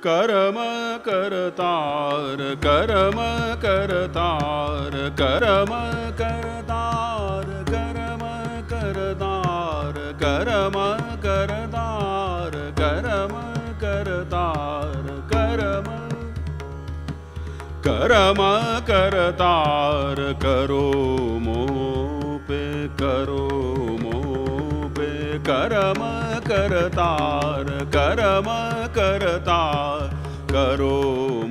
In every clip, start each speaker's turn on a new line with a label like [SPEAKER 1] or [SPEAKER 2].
[SPEAKER 1] करम करतार करम करतार करम करतार करम करतार करम करतार करम करतार करम करम करतार करो मोपे करो मोपे करम करतार करम करतार करो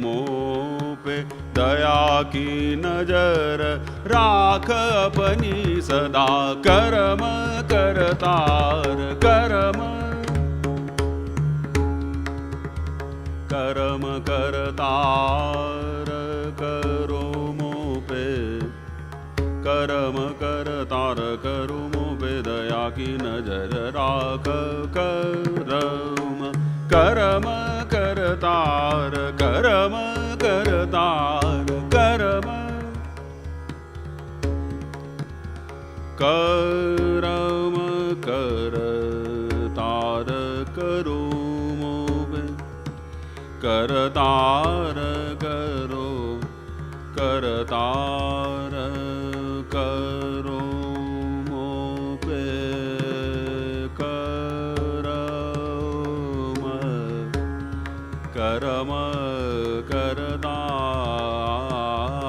[SPEAKER 1] मोपे दया की नजर राख अपनी सदा करम करतार करम करम करतार करो मोपे करम करतार करो मोपे दया की नजर राख करम करम करतार करम करतार करम करम करतार करो करतार करो करतार करो मोपे करम करम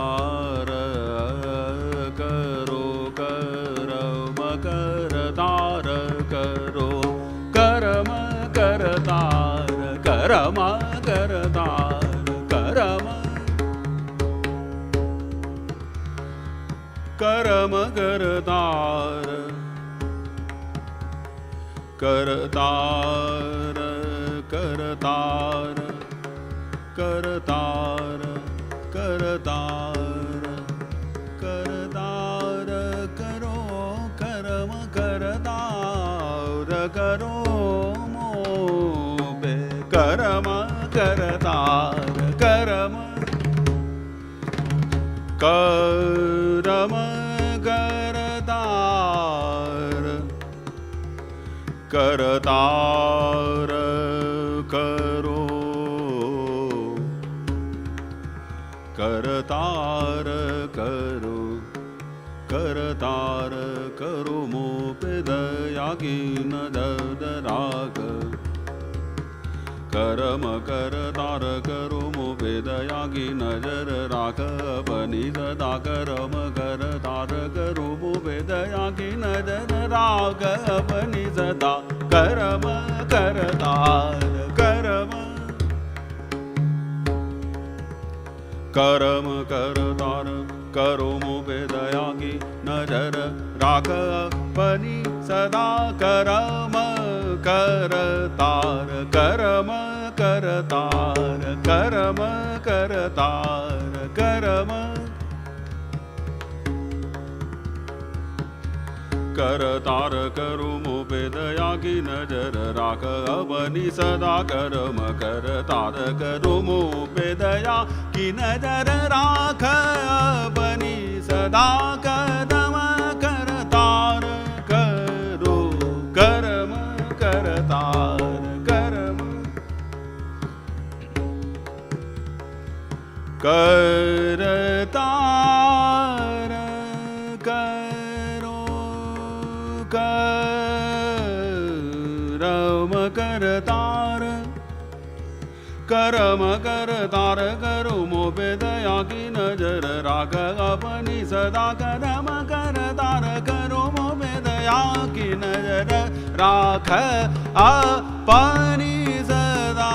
[SPEAKER 1] करतार करो करम करतार करो करम करतार करम करतार करम करम करतार करतार करतार करतार करतार करतार करो करम करतार करो मोपे करम करतार करम करम करतार करतार करो करतार करो करतार करो मोपे दया की नजर राख करम करतार करो मोपे दया की नजर राख अपनी सदा करम करतार करो मोपे दया की नजर राख अपनी सदा करम करतार करम करम करतार करो मोपे दया की नजर राख अपनी सदा करम करतार करम करतार करम करतार करम करतार करो मोपे दया की नजर राख अपनी सदा करम करतार करो मोपे दया की नजर राख अपनी सदा करम करतार करो करम करतार करम करतार करो करम करतार करम करतार करो मोपे दया की नजर राख अपनी सदा करम करतार करो मोपे दया की नजर राख अपनी सदा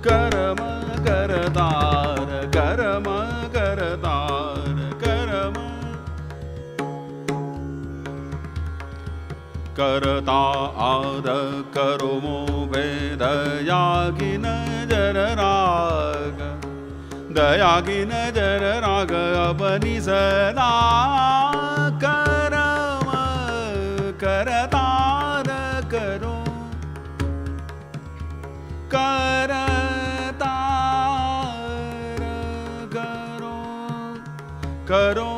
[SPEAKER 1] करम करतार करम करतार करम करतार करो मोपे दया की नजर राख दया की नजर राख अपनी सदा करम करतार करो करतार करो करो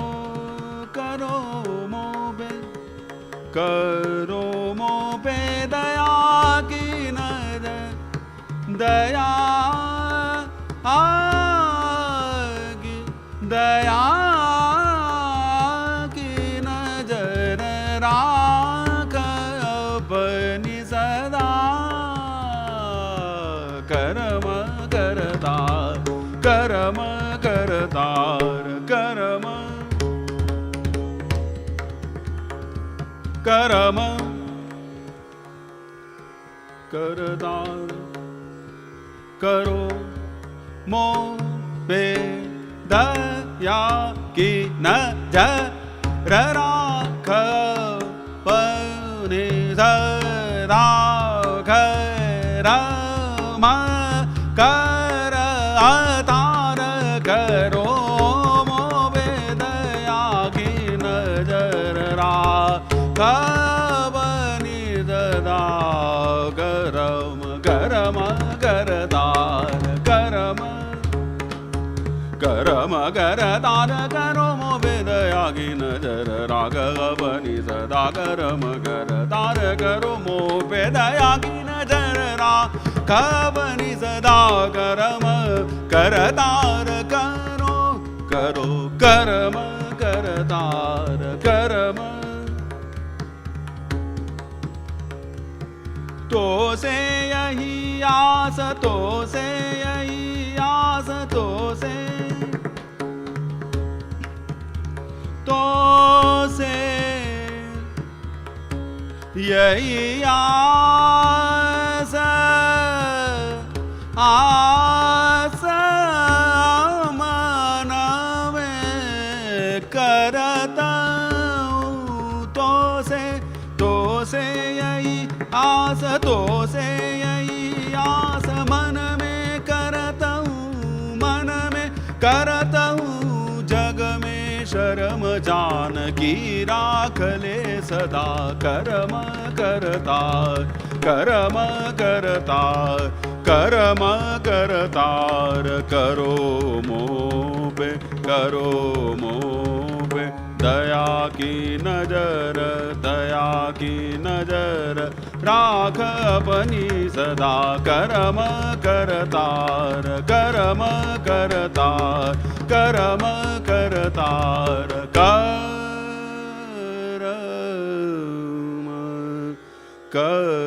[SPEAKER 1] करो मोपे दया की नजर सदा करम करतार करम करतार करम करम करतार करो मो पे दया की नजर राख पने राख राम कर अतार करो मो पे दया की नजर राख पने सदा करम करम करतार करम करम करतार करो मो बेदया की नजर राघवनि सदा करम करतार करो मो बेदया की नजर राघवनि सदा करम करतार करो करो करम करतार करम तो से यही आस तो से यही आस तो से यही आस आस मन में करता हूँ तो से यही आस तो से यही आस मन में करता हूँ मन में करता हूँ जग में शर्म जान की राख ले सदा करम करतार करम करतार करम करतार करो मोबे दया की नजर राख अपनी सदा करम करतार करम करतार करम करतार करम कर